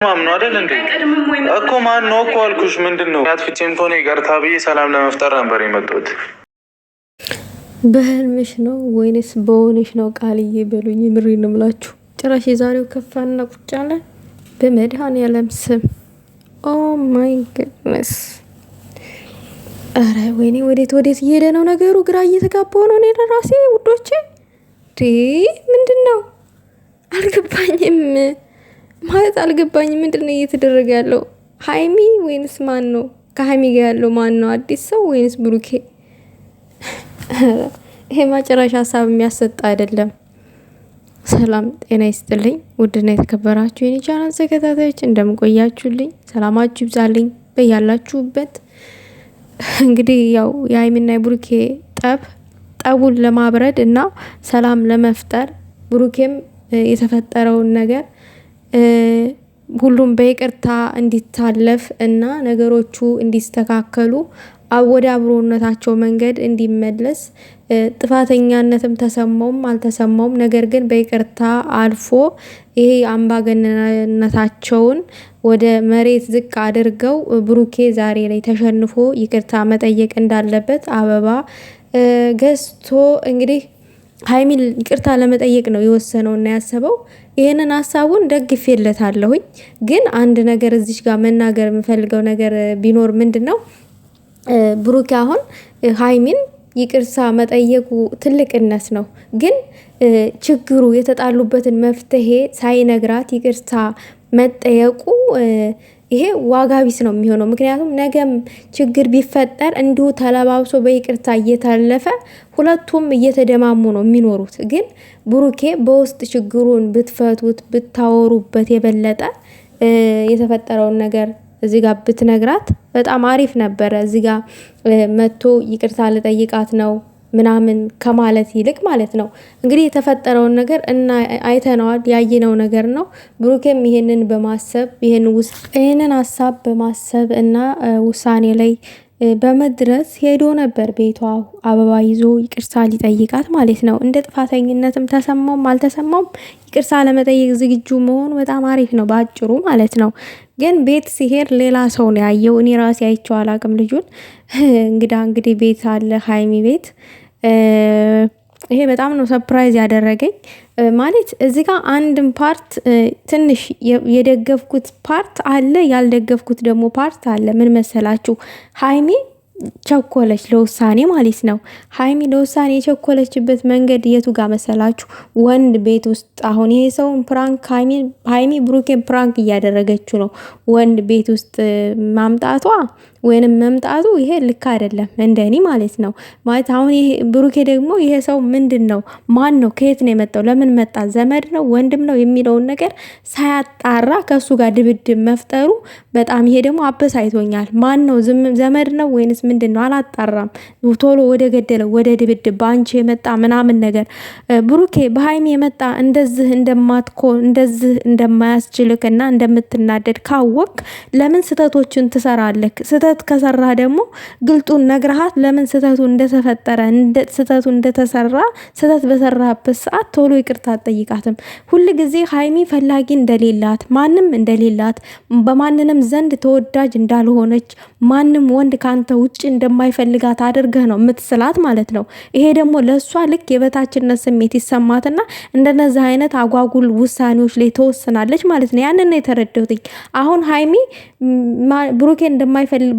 ማምነው አይደል እንዴ እኮ ማን ነው እኮ አልኩሽ። ምንድነው ያጥፍቼም ከሆነ ይቅርታ ብዬ ሰላም ለመፍጠር ነበር የመጣሁት። በህልምሽ ነው ወይንስ በሆነሽ ነው? ቃልዬ በሉኝ። ምሪ ነው የምላችሁ። ጭራሽ የዛሬው ከፋና ቁጭ አለ። በመድኃኔዓለም ስም ኦ ማይ ጉድነስ። አረ ወይኔ ወዴት እየሄደ ነው ነገሩ? ግራ እየተጋባው ነው። እኔ ለራሴ ውዶቼ ምንድነው አልገባኝም ማለት አልገባኝም። ምንድነው እየተደረገ ያለው? ሃይሚ ወይንስ ማን ነው? ከሃይሚ ጋር ያለው ማን ነው? አዲስ ሰው ወይንስ ብሩኬ? ይሄ ማጨራሽ ሀሳብ የሚያሰጥ አይደለም። ሰላም ጤና ይስጥልኝ ውድና የተከበራችሁ የኔ ቻናል ተከታታዮች እንደምቆያችሁልኝ ሰላማችሁ ይብዛልኝ በያላችሁበት። እንግዲህ ያው የሃይሚና የብሩኬ ጠቡን ለማብረድ እና ሰላም ለመፍጠር ብሩኬም የተፈጠረውን ነገር ሁሉም በይቅርታ እንዲታለፍ እና ነገሮቹ እንዲስተካከሉ ወደ አብሮነታቸው መንገድ እንዲመለስ ጥፋተኛነትም ተሰማውም አልተሰማውም፣ ነገር ግን በይቅርታ አልፎ ይሄ አምባገነንነታቸውን ወደ መሬት ዝቅ አድርገው ብሩኬ ዛሬ ላይ ተሸንፎ ይቅርታ መጠየቅ እንዳለበት አበባ ገዝቶ እንግዲህ ሃይሚን ይቅርታ ለመጠየቅ ነው የወሰነው እና ያሰበው። ይሄንን ሀሳቡን ደግፌለታለሁኝ። ግን አንድ ነገር እዚሽ ጋር መናገር የምፈልገው ነገር ቢኖር ምንድነው ብሩኬ አሁን ሃይሚን ይቅርታ መጠየቁ ትልቅነት ነው። ግን ችግሩ የተጣሉበትን መፍትሄ ሳይነግራት ይቅርታ መጠየቁ ይሄ ዋጋ ቢስ ነው የሚሆነው። ምክንያቱም ነገም ችግር ቢፈጠር እንዲሁ ተለባብሶ በይቅርታ እየታለፈ ሁለቱም እየተደማሙ ነው የሚኖሩት። ግን ብሩኬ በውስጥ ችግሩን ብትፈቱት ብታወሩበት የበለጠ የተፈጠረውን ነገር እዚህ ጋር ብትነግራት በጣም አሪፍ ነበረ። እዚህ ጋር መጥቶ ይቅርታ ልጠይቃት ነው ምናምን ከማለት ይልቅ ማለት ነው። እንግዲህ የተፈጠረውን ነገር እና አይተነዋል፣ ያየነው ነገር ነው። ብሩኬም ይሄንን በማሰብ ይሄንን ሀሳብ በማሰብ እና ውሳኔ ላይ በመድረስ ሄዶ ነበር ቤቷ አበባ ይዞ ይቅርታ ሊጠይቃት ማለት ነው። እንደ ጥፋተኝነትም ተሰማውም አልተሰማውም ይቅርታ ለመጠየቅ ዝግጁ መሆኑ በጣም አሪፍ ነው በአጭሩ ማለት ነው። ግን ቤት ሲሄድ ሌላ ሰው ነው ያየው። እኔ ራሴ አይቼው አላቅም ልጁን። እንግዲህ ቤት አለ ሃይሚ ቤት። ይሄ በጣም ነው ሰርፕራይዝ ያደረገኝ። ማለት እዚህ ጋር አንድም ፓርት ትንሽ የደገፍኩት ፓርት አለ፣ ያልደገፍኩት ደግሞ ፓርት አለ። ምን መሰላችሁ? ሃይሚ ቸኮለች ለውሳኔ ማለት ነው። ሃይሚ ለውሳኔ የቸኮለችበት መንገድ የቱ ጋር መሰላችሁ? ወንድ ቤት ውስጥ አሁን ይሄ ሰውን ፕራንክ ሃይሚ ብሩኬን ፕራንክ እያደረገችው ነው። ወንድ ቤት ውስጥ ማምጣቷ ወይንም መምጣቱ ይሄ ልክ አይደለም እንደኔ ማለት ነው። ማለት አሁን ይሄ ብሩኬ ደግሞ ይሄ ሰው ምንድነው? ማን ነው? ከየት ነው የመጣው? ለምን መጣ? ዘመድ ነው ወንድም ነው የሚለውን ነገር ሳያጣራ ከሱ ጋር ድብድብ መፍጠሩ በጣም ይሄ ደግሞ አበሳይቶኛል። ማን ነው? ዘመድ ነው ወይንስ ምንድነው? አላጣራም። ቶሎ ወደ ገደለው ወደ ድብድብ በአንቺ የመጣ ምናምን ነገር። ብሩኬ በሃይሚ የመጣ እንደዚህ እንደዚህ እንደማያስችልክና እንደምትናደድ ካወቅ ለምን ስህተቶችን ትሰራለክ? ስህተት ከሰራ ደግሞ ግልጡን ነግረሃት ለምን ስህተቱ እንደተፈጠረ ስህተቱ እንደተሰራ ስህተት በሰራበት ሰዓት ቶሎ ይቅርታ አትጠይቃትም? ሁል ጊዜ ሃይሚ ፈላጊ እንደሌላት ማንም እንደሌላት በማንንም ዘንድ ተወዳጅ እንዳልሆነች ማንም ወንድ ካንተ ውጭ እንደማይፈልጋት አድርገህ ነው የምትስላት ማለት ነው። ይሄ ደግሞ ለሷ ልክ የበታችነት ስሜት ይሰማትና እንደነዚህ አይነት አጓጉል ውሳኔዎች ላይ ተወስናለች ማለት ነው። ያንን ነው የተረዳሁት። አሁን ሃይሚ ብሩኬ እንደማይፈልግ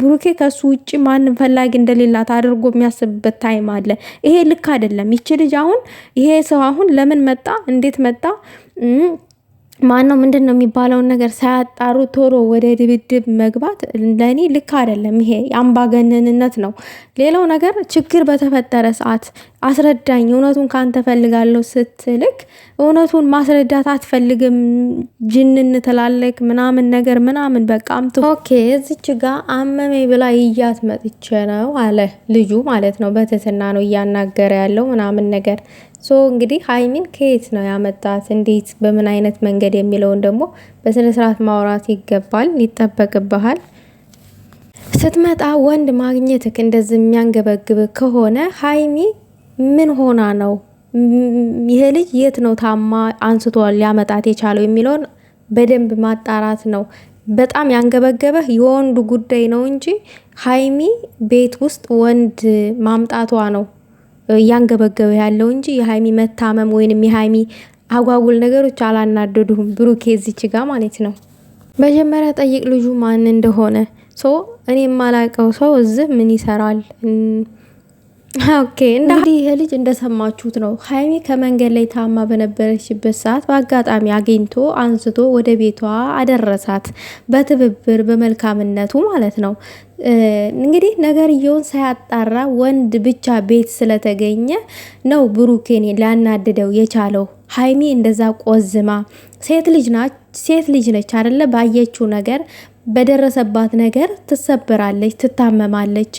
ብሩኬ ከሱ ውጭ ማንም ፈላጊ እንደሌላት አድርጎ የሚያስብበት ታይም አለ። ይሄ ልክ አይደለም። ይቺ ልጅ አሁን ይሄ ሰው አሁን ለምን መጣ? እንዴት መጣ? ማነው? ምንድነው የሚባለውን ነገር ሳያጣሩ ቶሎ ወደ ድብድብ መግባት ለኔ ልክ አይደለም። ይሄ አምባገነንነት ነው። ሌላው ነገር ችግር በተፈጠረ ሰዓት አስረዳኝ፣ እውነቱን ካንተ ፈልጋለሁ ስትልክ እውነቱን ማስረዳት አትፈልግም፣ ጅንን ትላለክ ምናምን ነገር ምናምን በቃ ኦኬ። እዚች ጋር አመመኝ ብላ ይያት መጥቼ ነው አለ ልጁ ማለት ነው። በትህትና ነው እያናገረ ያለው ምናምን ነገር። እንግዲህ ሃይሚን ከየት ነው ያመጣት? እንዴት በምን አይነት መንገድ የሚለውን ደግሞ በስነ ስርዓት ማውራት ይገባል፣ ይጠበቅብሃል። ስትመጣ ወንድ ማግኘትክ እንደዚህ የሚያንገበግብ ከሆነ ሃይሚ ምን ሆና ነው? ይሄ ልጅ የት ነው ታማ አንስቶ ሊያመጣት የቻለው የሚለውን በደንብ ማጣራት ነው። በጣም ያንገበገበህ የወንዱ ጉዳይ ነው እንጂ ሀይሚ ቤት ውስጥ ወንድ ማምጣቷ ነው ያንገበገበ ያለው እንጂ የሀይሚ መታመም ወይንም የሀይሚ አጓጉል ነገሮች አላናደዱህም። ብሩኬ እዚች ጋ ማለት ነው። መጀመሪያ ጠይቅ ልጁ ማን እንደሆነ። እኔ የማላውቀው ሰው እዚህ ምን ይሰራል? ኦኬ እንግዲህ ይሄ ልጅ እንደሰማችሁት ነው። ሀይሚ ከመንገድ ላይ ታማ በነበረችበት ሰዓት በአጋጣሚ አግኝቶ አንስቶ ወደ ቤቷ አደረሳት። በትብብር በመልካምነቱ ማለት ነው። እንግዲህ ነገርየውን ሳያጣራ ወንድ ብቻ ቤት ስለተገኘ ነው ብሩኬን ሊያናድደው የቻለው። ሀይሚ እንደዛ ቆዝማ ሴት ልጅ ነች አይደለ? ባየችው ነገር በደረሰባት ነገር ትሰበራለች፣ ትታመማለች።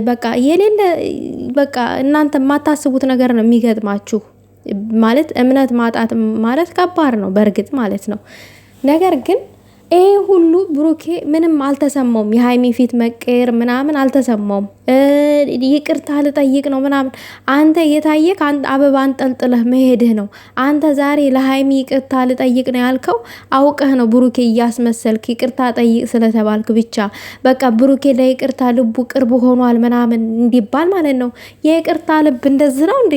በቃ የሌለ በቃ እናንተ የማታስቡት ነገር ነው የሚገጥማችሁ። ማለት እምነት ማጣት ማለት ከባድ ነው በእርግጥ ማለት ነው። ነገር ግን ይሄ ሁሉ ብሩኬ ምንም አልተሰማውም። የሀይሚ ፊት መቀየር ምናምን አልተሰማውም። ይቅርታ ልጠይቅ ነው ምናምን። አንተ የታየ አበባ አንጠልጥለህ መሄድህ ነው። አንተ ዛሬ ለሀይሚ ይቅርታ ልጠይቅ ነው ያልከው አውቀህ ነው። ብሩኬ እያስመሰልክ ይቅርታ ጠይቅ ስለተባልክ ብቻ በቃ ብሩኬ ለይቅርታ ልቡ ቅርብ ሆኗል ምናምን እንዲባል ማለት ነው። የይቅርታ ልብ እንደዚህ ነው እንዴ?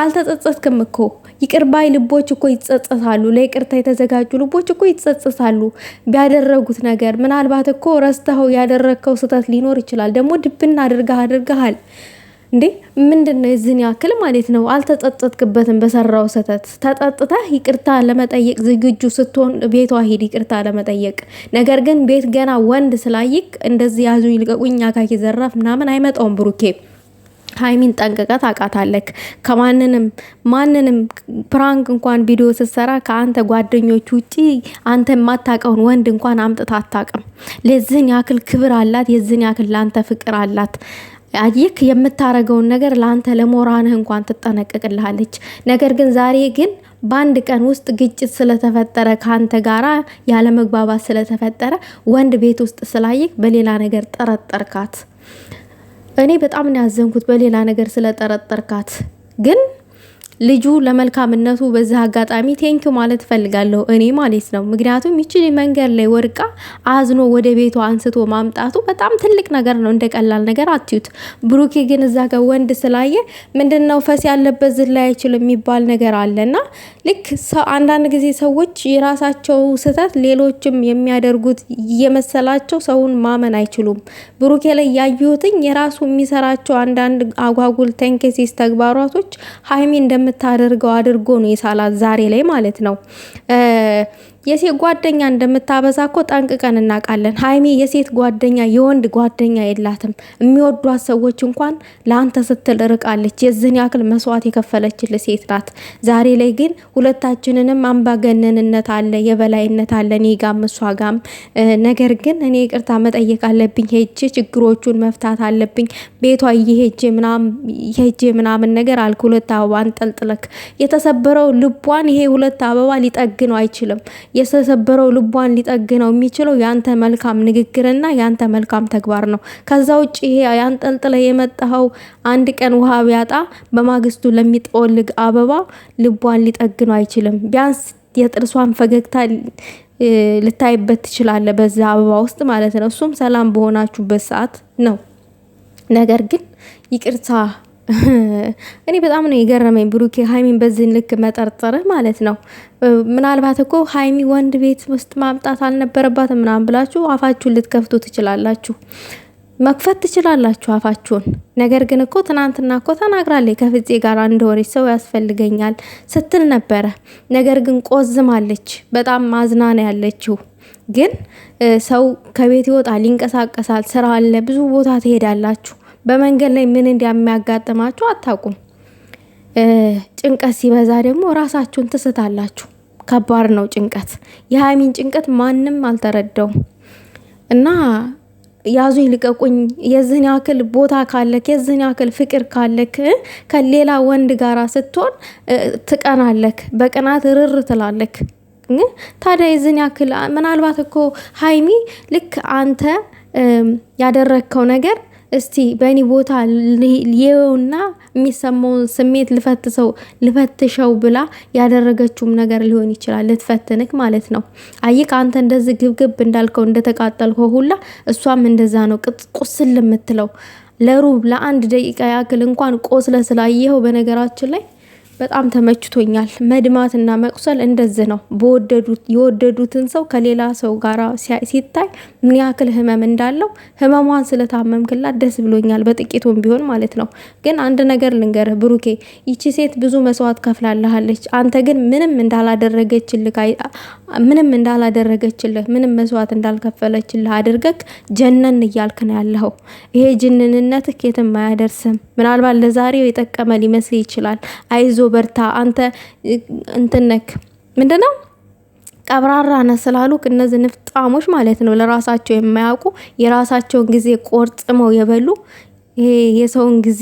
አልተጸጸትክም እኮ። ይቅር ባይ ልቦች እኮ ይጸጸታሉ። ለይቅርታ የተዘጋጁ ልቦች እኮ ይጸጸታሉ ቢያደረጉት ነገር። ምናልባት እኮ ረስተኸው ያደረግከው ስህተት ሊኖር ይችላል። ደግሞ ድብና አድርገሃል እንዴ? ምንድነው የዚህን ያክል ማለት ነው? አልተጸጸትክበትም በሰራው ስህተት። ተጸጽተህ ይቅርታ ለመጠየቅ ዝግጁ ስትሆን ቤቷ ሂድ ይቅርታ ለመጠየቅ። ነገር ግን ቤት ገና ወንድ ስላይክ እንደዚህ ያዙ ይልቀቁኝ አካኪ ዘራፍ ምናምን አይመጣውም ብሩኬ። ሀይሚን ጠንቅቀህ ታውቃታለህ። ማንንም ፕራንክ እንኳን ቪዲዮ ስትሰራ ከአንተ ጓደኞች ውጪ አንተ የማታውቀውን ወንድ እንኳን አምጥታ አታውቅም። ለዚህን ያክል ክብር አላት። የዚህን ያክል ለአንተ ፍቅር አላት። አየክ የምታረገውን ነገር ለአንተ ለሞራንህ እንኳን ትጠነቀቅልሃለች። ነገር ግን ዛሬ ግን በአንድ ቀን ውስጥ ግጭት ስለተፈጠረ ከአንተ ጋራ ያለመግባባት ስለተፈጠረ ወንድ ቤት ውስጥ ስላየክ በሌላ ነገር ጠረጠርካት። እኔ በጣም ነው ያዘንኩት በሌላ ነገር ስለጠረጠርካት። ግን ልጁ ለመልካምነቱ በዛ አጋጣሚ ቴንክ ማለት ፈልጋለሁ እኔ ማለት ነው። ምክንያቱም ይቺ መንገድ ላይ ወርቃ አዝኖ ወደ ቤቷ አንስቶ ማምጣቱ በጣም ትልቅ ነገር ነው። እንደቀላል ነገር አትዩት። ብሩኬ ግን እዛ ጋር ወንድ ስላየ ምንድነው ፈስ ያለበት ዝላይ አይችልም የሚባል ነገር አለና ልክ አንዳንድ ጊዜ ሰዎች የራሳቸው ስህተት ሌሎችም የሚያደርጉት የመሰላቸው ሰውን ማመን አይችሉም። ብሩኬ ላይ ያዩትኝ የራሱ የሚሰራቸው አንዳንድ አጓጉል ተንከሲስ ተግባራቶች ሀይሚ እንደምታደርገው አድርጎ ነው የሳላት ዛሬ ላይ ማለት ነው። የሴት ጓደኛ እንደምታበዛ እኮ ጠንቅቀን እናውቃለን። ሀይሚ የሴት ጓደኛ የወንድ ጓደኛ የላትም። የሚወዷት ሰዎች እንኳን ለአንተ ስትል ርቃለች። የዝን ያክል መስዋዕት የከፈለችል ሴት ናት። ዛሬ ላይ ግን ሁለታችንንም አምባገነንነት አለ፣ የበላይነት አለ እኔ ጋም እሷ ጋም። ነገር ግን እኔ ይቅርታ መጠየቅ አለብኝ፣ ሄጄ ችግሮቹን መፍታት አለብኝ። ቤቷ ሄጄ ምናምን ነገር አልክ። ሁለት አበባ አንጠልጥለክ የተሰበረው ልቧን ይሄ ሁለት አበባ ሊጠግነው አይችልም። የተሰበረው ልቧን ሊጠግነው የሚችለው ያንተ መልካም ንግግርና ያንተ መልካም ተግባር ነው። ከዛ ውጭ ይሄ ያንጠልጥለ የመጣኸው አንድ ቀን ውሃ ቢያጣ በማግስቱ ለሚጠወልግ አበባ ልቧን ሊጠግነው አይችልም። ቢያንስ የጥርሷን ፈገግታ ልታይበት ትችላለህ በዛ አበባ ውስጥ ማለት ነው። እሱም ሰላም በሆናችሁበት ሰዓት ነው። ነገር ግን ይቅርታ እኔ በጣም ነው የገረመኝ ብሩኬ ሀይሚን በዚህን ልክ መጠርጠርህ ማለት ነው። ምናልባት እኮ ሀይሚ ወንድ ቤት ውስጥ ማምጣት አልነበረባትም ምናምን ብላችሁ አፋችሁን ልትከፍቱ ትችላላችሁ፣ መክፈት ትችላላችሁ አፋችሁን። ነገር ግን እኮ ትናንትና እኮ ተናግራለች ከፍፄ ጋር እንደሆነች ሰው ያስፈልገኛል ስትል ነበረ። ነገር ግን ቆዝማለች፣ በጣም ማዝናና ያለችው። ግን ሰው ከቤት ይወጣል፣ ይንቀሳቀሳል፣ ስራ አለ፣ ብዙ ቦታ ትሄዳላችሁ። በመንገድ ላይ ምን እንደሚያጋጥማችሁ አታውቁም። ጭንቀት ሲበዛ ደግሞ ራሳችሁን ትስታላችሁ። ከባድ ነው ጭንቀት። የሀይሚን ጭንቀት ማንም አልተረዳውም። እና ያዙ ይልቀቁኝ። የዚህን ያክል ቦታ ካለክ፣ የዚህን ያክል ፍቅር ካለክ ከሌላ ወንድ ጋራ ስትሆን ትቀናለክ፣ በቅናት ርር ትላለክ። ታዲያ የዚህን ያክል ምናልባት እኮ ሀይሚ ልክ አንተ ያደረግከው ነገር እስቲ በእኔ ቦታ ሊየውና የሚሰማውን ስሜት ልፈትሸው ብላ ያደረገችውም ነገር ሊሆን ይችላል። ልትፈትንክ ማለት ነው። አይክ አንተ እንደዚህ ግብግብ እንዳልከው እንደተቃጠልከው ሁላ እሷም እንደዛ ነው ቁስል የምትለው። ለአንድ ደቂቃ ያክል እንኳን ቆስለ ስላየኸው በነገራችን ላይ በጣም ተመችቶኛል። መድማትና መቁሰል እንደዚህ ነው። የወደዱትን ሰው ከሌላ ሰው ጋር ሲታይ ምን ያክል ህመም እንዳለው ህመሟን ስለታመምክላት ደስ ብሎኛል፣ በጥቂቱም ቢሆን ማለት ነው። ግን አንድ ነገር ልንገርህ ብሩኬ፣ ይቺ ሴት ብዙ መስዋዕት ከፍላልሃለች። አንተ ግን ምንም እንዳላደረገችልህ ምንም መስዋዕት እንዳልከፈለችልህ አድርገክ ጀነን እያልክ ነው ያለኸው። ይሄ ጅንንነትህ የትም አያደርስም። ምናልባት ለዛሬው የጠቀመ ሊመስል ይችላል። አይዞ በርታ፣ አንተ እንትነክ ምንድነው ቀብራራ ነህ ስላሉክ እነዚህ ንፍጣሞች ማለት ነው፣ ለራሳቸው የማያውቁ የራሳቸውን ጊዜ ቆርጥመው የበሉ የሰውን ጊዜ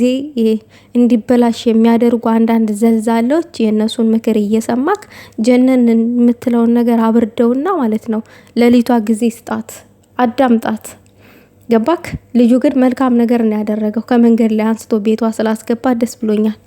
እንዲበላሽ የሚያደርጉ አንዳንድ ዘልዛሎች የእነሱን ምክር እየሰማክ ጀነን የምትለውን ነገር አብርደውና ማለት ነው። ለሊቷ ጊዜ ስጣት፣ አዳምጣት። ገባክ? ልጁ ግን መልካም ነገር ነው ያደረገው። ከመንገድ ላይ አንስቶ ቤቷ ስላስገባ ደስ ብሎኛል።